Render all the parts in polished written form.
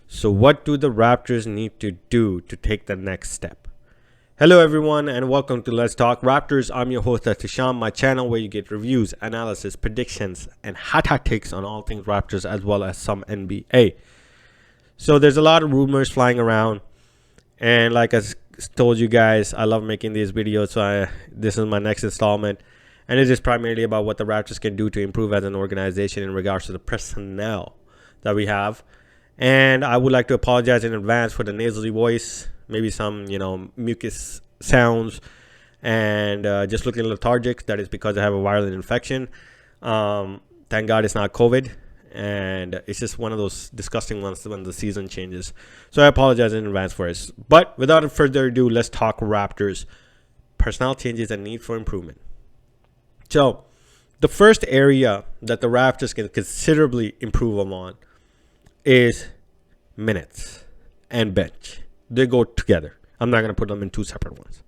So, what do the Raptors need to do to take the next step? Hello, everyone, and welcome to Let's Talk Raptors. I'm your host, Tisham, my channel where you get reviews, analysis, predictions, and hot takes on all things Raptors as well as some NBA. So, there's a lot of rumors flying around, and like I told you guys, I love making these videos. So, this is my next installment, and it is primarily about what the Raptors can do to improve as an organization in regards to the personnel that we have. And I would like to apologize in advance for the nasally voice, maybe some, mucus sounds, and just looking lethargic. That is because I have a viral infection. Thank God it's not COVID. And it's just one of those disgusting ones when the season changes. So I apologize in advance for it. But without further ado, let's talk Raptors. Personnel changes and need for improvement. So the first area that the Raptors can considerably improve on is minutes and bench. They go together. I'm not going to put them in two separate ones.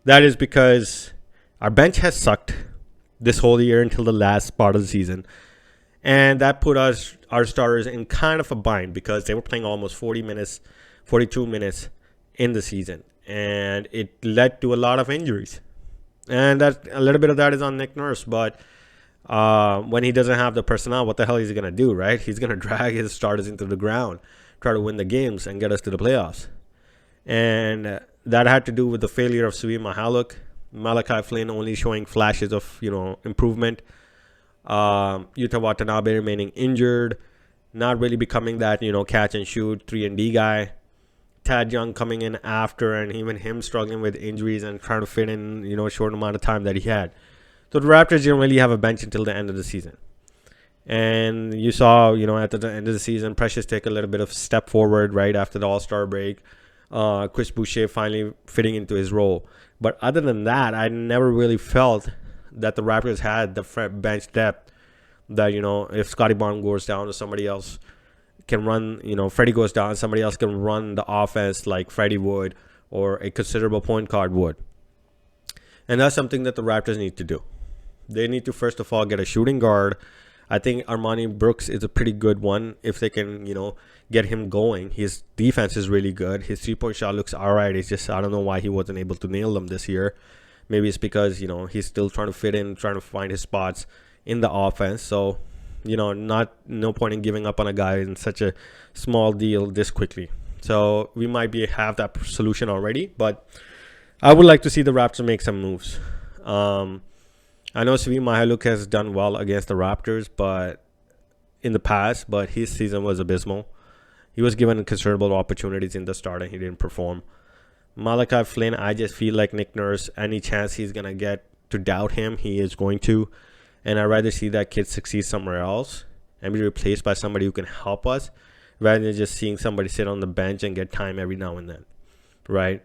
That is because our bench has sucked this whole year until the last part of the season. And that put our starters in kind of a bind because they were playing almost 40 minutes, 42 minutes in the season. And it led to a lot of injuries. And that a little bit of that is on Nick Nurse, but when he doesn't have the personnel, what the hell is he going to do, right? He's going to drag his starters into the ground, try to win the games, and get us to the playoffs. And that had to do with the failure of Svi Mykhailiuk, Malachi Flynn only showing flashes of, improvement. Yuta Watanabe remaining injured, not really becoming that, catch and shoot 3-and-D guy. Tad Young coming in after, and even him struggling with injuries and trying to fit in, a short amount of time that he had. So the Raptors didn't really have a bench until the end of the season. And you saw, at the end of the season, Precious take a little bit of step forward right after the All-Star break. Chris Boucher finally fitting into his role. But other than that, I never really felt that the Raptors had the bench depth that, if Scotty Barnes goes down or somebody else can run, Freddie goes down, somebody else can run the offense like Freddie would or a considerable point guard would. And that's something that the Raptors need to do. They need to, first of all, get a shooting guard. I think Armani Brooks is a pretty good one if they can, get him going. His defense is really good. His three-point shot looks all right. It's just I don't know why he wasn't able to nail them this year. Maybe it's because, he's still trying to fit in, trying to find his spots in the offense. So, no point in giving up on a guy in such a small deal this quickly. So we might have that solution already, but I would like to see the Raptors make some moves. I know Svi Mykhailiuk has done well against the Raptors, but in the past, but his season was abysmal. He was given considerable opportunities in the start and he didn't perform. Malachi Flynn, I just feel like Nick Nurse, any chance he's going to get to doubt him, he is going to. And I'd rather see that kid succeed somewhere else and be replaced by somebody who can help us rather than just seeing somebody sit on the bench and get time every now and then, right?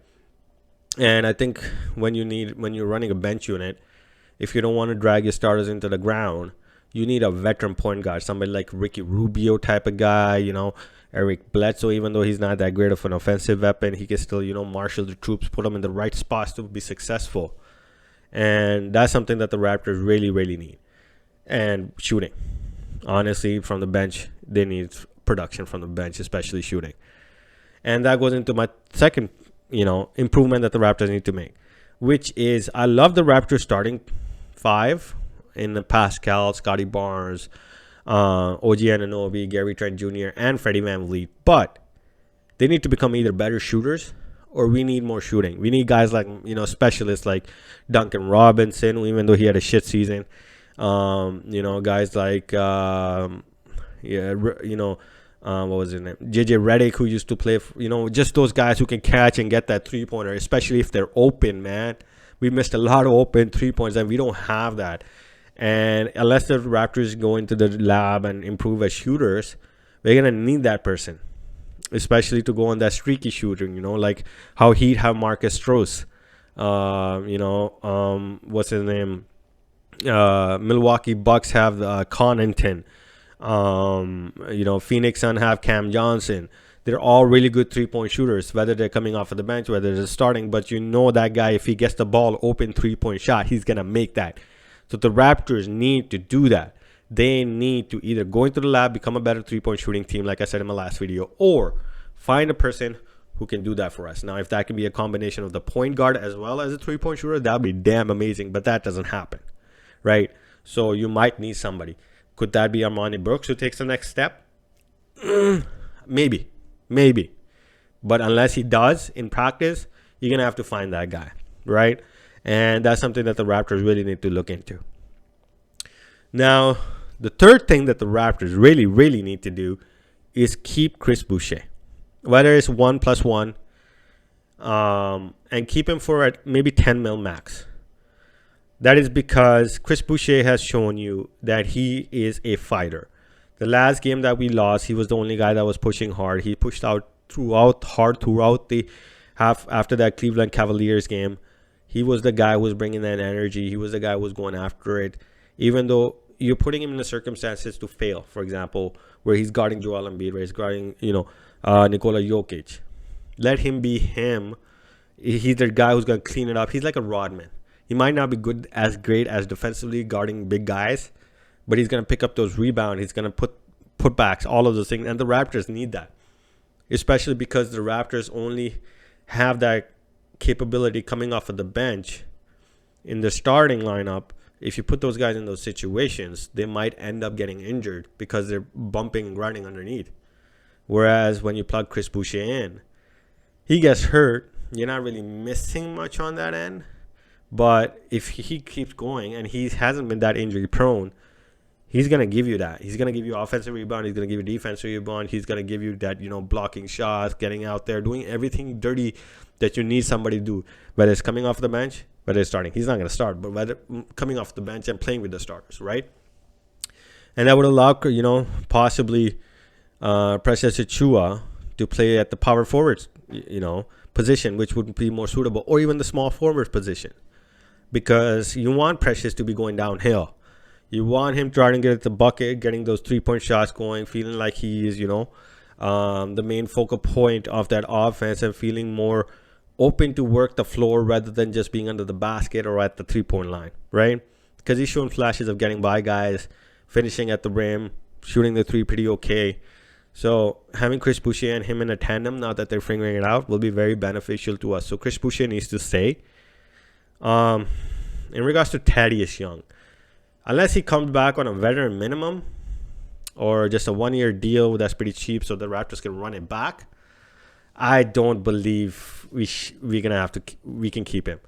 And I think when you're running a bench unit, if you don't want to drag your starters into the ground, you need a veteran point guard, somebody like Ricky Rubio type of guy, Eric Bledsoe, even though he's not that great of an offensive weapon, he can still, marshal the troops, put them in the right spots to be successful. And that's something that the Raptors really, really need. And shooting. Honestly, from the bench, they need production from the bench, especially shooting. And that goes into my second, improvement that the Raptors need to make, which is I love the Raptors starting five in the Pascal, Scotty Barnes, OG Anunoby, Gary Trent Jr., and Freddie VanVleet. But they need to become either better shooters or we need more shooting. We need guys like, specialists like Duncan Robinson, even though he had a shit season. Guys like, what was his name? JJ Redick, who used to play, just those guys who can catch and get that three-pointer, especially if they're open, man. We missed a lot of open three-points, and we don't have that. And unless the Raptors go into the lab and improve as shooters, we're going to need that person, especially to go on that streaky shooting, like how Heat have Marcus Strus. What's his name? Milwaukee Bucks have Connaughton. Phoenix Sun have Cam Johnson. They're all really good three-point shooters, whether they're coming off of the bench, whether they're starting. But that guy, if he gets the ball open three-point shot, he's going to make that. So the Raptors need to do that. they need to either go into the lab, become a better three-point shooting team, like I said in my last video, or find a person who can do that for us. Now, if that can be a combination of the point guard as well as a three-point shooter, that would be damn amazing, but that doesn't happen, right? So you might need somebody. Could that be Armani Brooks who takes the next step? Maybe. But unless he does in practice, you're going to have to find that guy, right? And that's something that the Raptors really need to look into. Now, the third thing that the Raptors really need to do is keep Chris Boucher, whether it's 1+1, and keep him for maybe 10 mil max. That is because Chris Boucher has shown you that he is a fighter. The last game that we lost, he was the only guy that was pushing hard. He pushed out throughout the half after that Cleveland Cavaliers game. He was the guy who was bringing that energy. He was the guy who was going after it. Even though you're putting him in the circumstances to fail, for example, where he's guarding Joel Embiid, where he's guarding, Nikola Jokic. Let him be him. He's the guy who's going to clean it up. He's like a Rodman. He might not be great as defensively guarding big guys, but he's going to pick up those rebounds. He's going to put putbacks, all of those things. And the Raptors need that, especially because the Raptors only have that capability coming off of the bench. In the starting lineup, if you put those guys in those situations, they might end up getting injured because they're bumping and grinding underneath. Whereas when you plug Chris Boucher in, he gets hurt. You're not really missing much on that end. But if he keeps going and he hasn't been that injury prone, he's going to give you that. He's going to give you offensive rebound. He's going to give you defensive rebound. He's going to give you that, blocking shots, getting out there, doing everything dirty that you need somebody to do, whether it's coming off the bench, whether it's starting. He's not going to start, but whether coming off the bench and playing with the starters, right? And that would allow, possibly Precious Achiuwa to play at the power forward, position, which would be more suitable, or even the small forward position. Because you want Precious to be going downhill. You want him trying to get at the bucket, getting those three-point shots going, feeling like he is, the main focal point of that offense and feeling more open to work the floor rather than just being under the basket or at the three-point line, right? Because he's showing flashes of getting by guys, finishing at the rim, shooting the three pretty okay. So having Chris Boucher and him in a tandem, now that they're figuring it out, will be very beneficial to us. So Chris Boucher needs to stay. In regards to Thaddeus Young, unless he comes back on a veteran minimum or just a one-year deal that's pretty cheap so the Raptors can run it back, I don't believe we can keep him.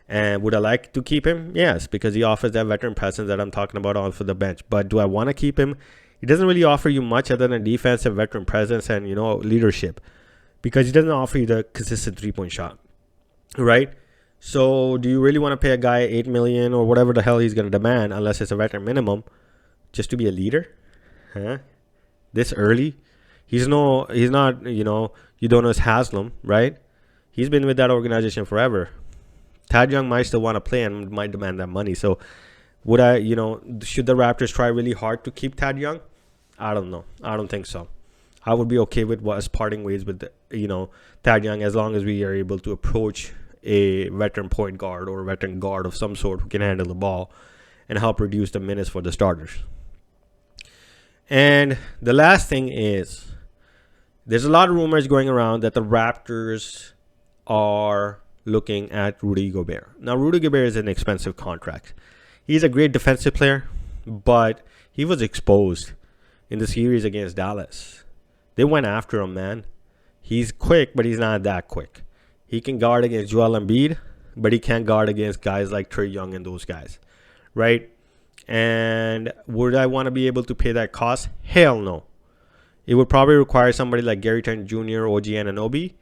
And would I like to keep him? Yes, because he offers that veteran presence that I'm talking about off of the bench. But do I want to keep him? He doesn't really offer you much other than defensive veteran presence and, leadership, because he doesn't offer you the consistent three-point shot, right? So do you really want to pay a guy $8 million or whatever the hell he's going to demand, unless it's a veteran minimum, just to be a leader? Huh? This early? He's not, Udonis Haslem, right? He's been with that organization forever. Thad Young might still want to play and might demand that money. So should the Raptors try really hard to keep Thad Young? I don't know. I don't think so. I would be okay with us parting ways with, Thad Young, as long as we are able to approach a veteran point guard or a veteran guard of some sort who can handle the ball and help reduce the minutes for the starters. And the last thing is, there's a lot of rumors going around that the Raptors are looking at Rudy Gobert. Now, Rudy Gobert is an expensive contract. He's a great defensive player, but he was exposed in the series against Dallas. They went after him, man. He's quick, but he's not that quick. He can guard against Joel Embiid, but he can't guard against guys like Trae Young and those guys, right? And would I want to be able to pay that cost? Hell no. It would probably require somebody like Gary Trent Jr., OG Anunoby,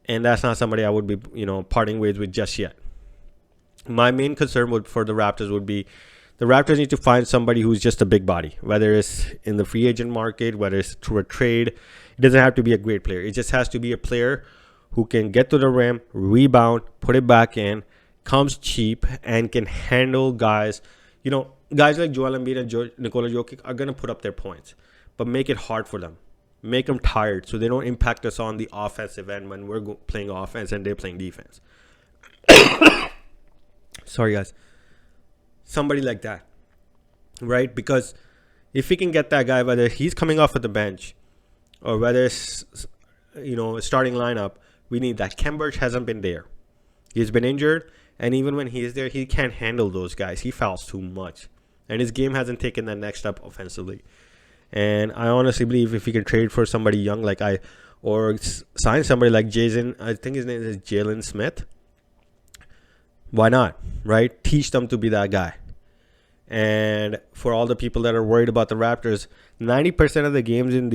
and that's not somebody I would be, parting ways with just yet. My main concern for the Raptors would be the Raptors need to find somebody who's just a big body, whether it's in the free agent market, whether it's through a trade. It doesn't have to be a great player. It just has to be a player who can get to the rim, rebound, put it back in, comes cheap, and can handle guys. Guys like Joel Embiid and Nikola Jokic are going to put up their points, but make it hard for them. Make them tired so they don't impact us on the offensive end when we're playing offense and they're playing defense. Sorry, guys. Somebody like that. right? Because if we can get that guy, whether he's coming off of the bench or whether it's, a starting lineup, we need that. Kemberch hasn't been there. He's been injured, and even when he is there, he can't handle those guys. He fouls too much, and his game hasn't taken that next step offensively. And I honestly believe if we can trade for somebody young or sign somebody like Jason, I think his name is Jalen Smith. Why not, right? Teach them to be that guy. And for all the people that are worried about the Raptors, 90% of the games in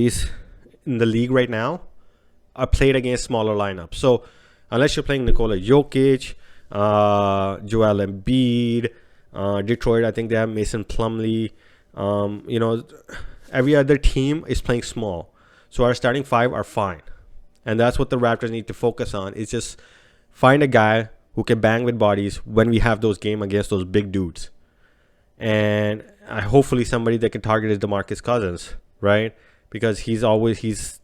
the league right now are played against smaller lineups. So unless you're playing Nikola Jokic, Joel Embiid, Detroit, I think they have Mason Plumlee. Every other team is playing small. So our starting five are fine. And that's what the Raptors need to focus on, is just find a guy who can bang with bodies when we have those games against those big dudes. And hopefully somebody that can target is DeMarcus Cousins, right? Because he's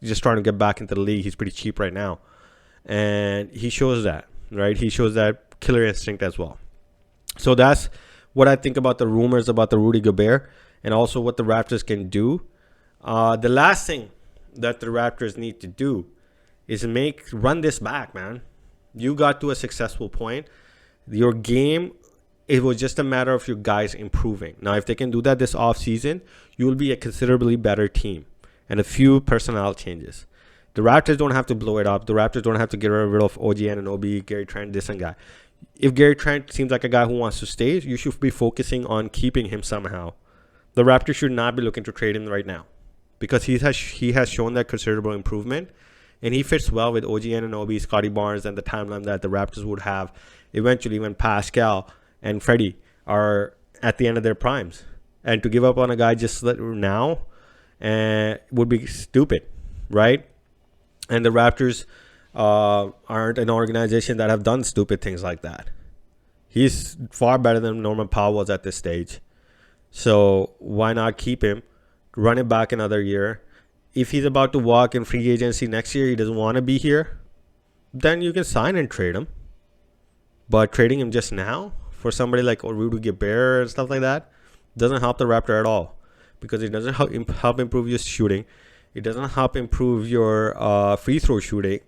just trying to get back into the league. He's pretty cheap right now. And he shows that, right? He shows that killer instinct as well. So that's what I think about the rumors about the Rudy Gobert and also what the Raptors can do. The last thing that the Raptors need to do is run this back, man. You got to a successful point. Your game, it was just a matter of your guys improving. Now, if they can do that this offseason, you will be a considerably better team and a few personnel changes. The Raptors don't have to blow it up. The Raptors don't have to get rid of OG Anunoby, Gary Trent, this and guy. If Gary Trent seems like a guy who wants to stay, you should be focusing on keeping him somehow. The Raptors should not be looking to trade him right now because he has shown that considerable improvement, and he fits well with OG Anunoby, Scotty Barnes, and the timeline that the Raptors would have eventually when Pascal and Freddie are at the end of their primes. And to give up on a guy just now would be stupid, right? And the Raptors aren't an organization that have done stupid things like that. He's far better than Norman Powell was at this stage. So why not keep him, run it back another year? If he's about to walk in free agency next year, he doesn't want to be here, then you can sign and trade him. But trading him just now for somebody like Rudy Gobert and stuff like that doesn't help the Raptor at all, because it doesn't help improve your shooting. It doesn't help improve your free throw shooting.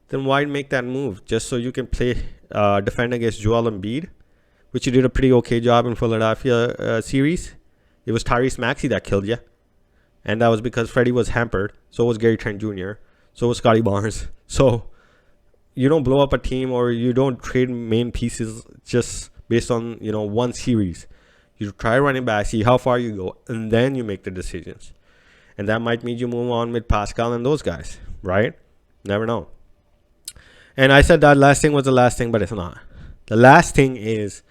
Then why make that move? Just so you can defend against Joel Embiid, which you did a pretty okay job in Philadelphia series. It was Tyrese Maxey that killed you. And that was because Freddie was hampered. So was Gary Trent Jr. So was Scotty Barnes. So you don't blow up a team, or you don't trade main pieces just based on, one series. You try running back, see how far you go, and then you make the decisions. And that might mean you move on with Pascal and those guys, right? Never know. And I said that last thing was the last thing, but it's not. The last thing is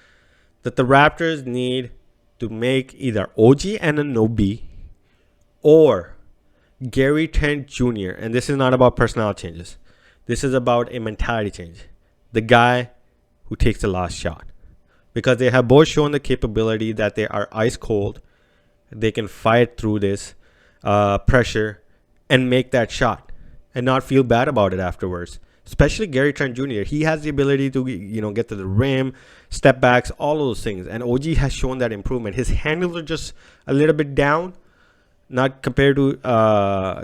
that the Raptors need to make either OG Anunoby or Gary Trent Jr. And this is not about personnel changes. This is about a mentality change. The guy who takes the last shot. Because they have both shown the capability that they are ice cold. They can fight through this pressure and make that shot and not feel bad about it afterwards. Especially Gary Trent Jr. He has the ability to, get to the rim, step backs, all of those things. And OG has shown that improvement. His handles are just a little bit down, not compared to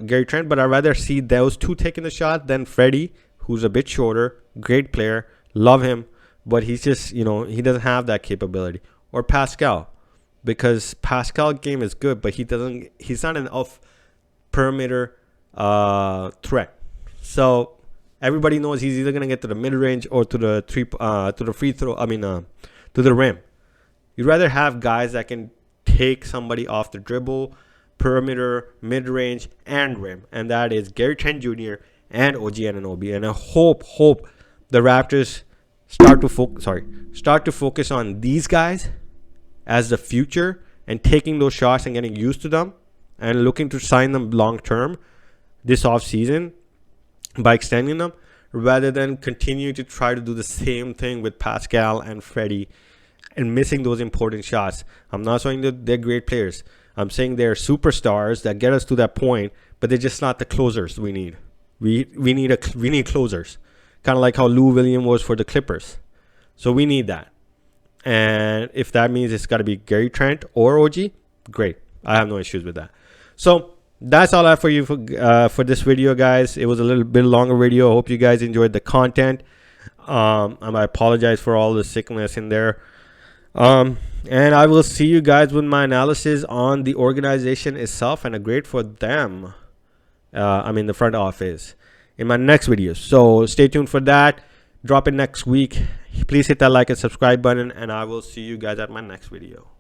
Gary Trent, but I'd rather see those two taking the shot than Freddie, who's a bit shorter, great player, love him, but he's just, he doesn't have that capability. Or Pascal, because Pascal's game is good, but he's not an off perimeter threat. So everybody knows he's either gonna get to the mid range or to the free throw. To the rim. You'd rather have guys that can take somebody off the dribble, perimeter, mid range, and rim, and that is Gary Trent Jr. and OG Anunoby. And I hope the Raptors start to focus on these guys as the future and taking those shots and getting used to them and looking to sign them long term this offseason by extending them, rather than continue to try to do the same thing with Pascal and Freddie and missing those important shots. I'm not saying that they're great players. I'm saying they're superstars that get us to that point, but they're just not the closers we need. We need closers, kind of like how Lou Williams was for the Clippers. So we need that. And if that means it's got to be Gary Trent or OG, great. I have no issues with that. So that's all I have for you for this video, guys. It was a little bit longer video. I hope you guys enjoyed the content. And I apologize for all the sickness in there. And I will see you guys with my analysis on the organization itself and a grade for them. The front office in my next video. So stay tuned for that. Drop it next week. Please hit that like and subscribe button, and I will see you guys at my next video.